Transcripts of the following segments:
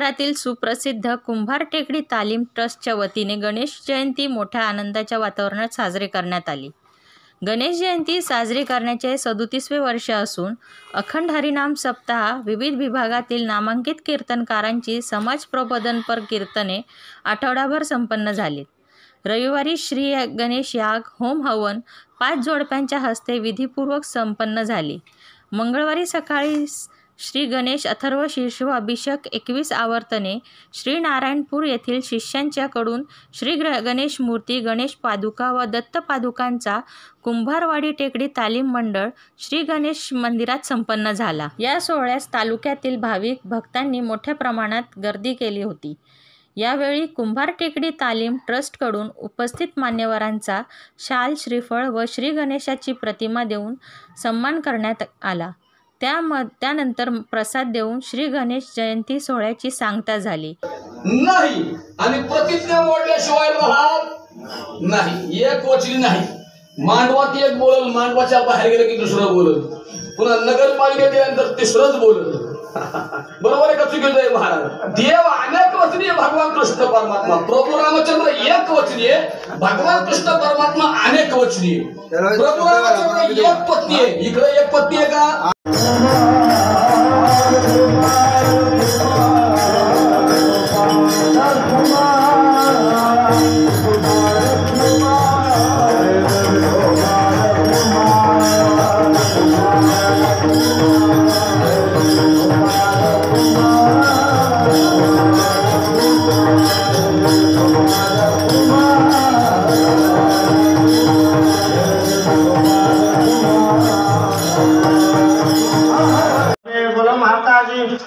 शहरातील सुप्रसिद्ध कुंभार टेकडी तालीम ट्रस्टच्या वतीने गणेश जयंती मोठ्या आनंदाच्या वातावरणात साजरी करण्यात आली। गणेश जयंती साजरी करण्याचे 37वे वर्ष असून अखंड हरिनाम सप्ताह, विविध विभागातील नामांकित कीर्तनकारांची समाज प्रबोधनपर कीर्तने आठवडाभर संपन्न झालीत। रविवारी श्री गणेश याग, होम हवन 5 जोडप्यांच्या हस्ते विधिपूर्वक संपन्न झाली। मंगळवारी सकाळी श्री गणेश अथर्व शीर्ष अभिषेक 21 आवर्तने श्री नारायणपूर येथील शिष्यांच्याकडून श्री गणेश मूर्ती, गणेश पादुका व दत्त पादुकांचा कुंभारवाडी टेकडी तालीम मंडळ श्री गणेश मंदिरात संपन्न झाला। या सोहळ्यास तालुक्यातील भाविक भक्तांनी मोठ्या प्रमाणात गर्दी केली होती। यावेळी कुंभार टेकडी तालीम ट्रस्टकडून उपस्थित मान्यवरांचा शाल, श्रीफळ व श्री गणेशाची प्रतिमा देऊन सन्मान करण्यात आला। त्यानंतर प्रसाद देऊन श्री गणेश जयंती सोहळ्याची सांगता झाली। नाही आणि प्रतिज्ञा मोडल्याशिवाय राहत नाही, एक वचनी नाही। मांडवात एक बोलल, मांडवाच्या बाहेर गेलं की दुसरं बोलल, पुन्हा नगरपालिकेत गेल्यानंतर तिसरंच बोलल। बरोबर आहे का चुकीचं आहे महाराज? देव अनेक वचनी आहे, भगवान कृष्ण परमात्मा। प्रभू रामचंद्र एक वचनी आहे, भगवान कृष्ण परमात्मा अनेक वचनी आहे। प्रभू रामचंद्र एक पत्नी आहे, इकडे एक पत्नी आहे का?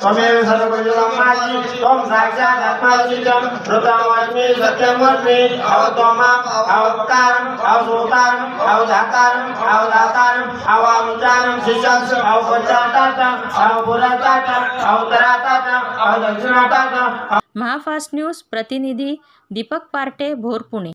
त्वमेव सर्वजगन्मायि त्वं साक्षात् आत्माचितं ऋतमस्मि सत्यमस्मि अवतमाम् अवकारम् अवसोतारम् अवधातारम् अवदातारम् अवानुचारम् शिष्यम् अवपचातारम् अवपुरातारम् अवतरातारम् अवदक्षिणातारम्। महाफास्ट न्यूज प्रतिनिधी दीपक पार्टे, भोर, पुणे।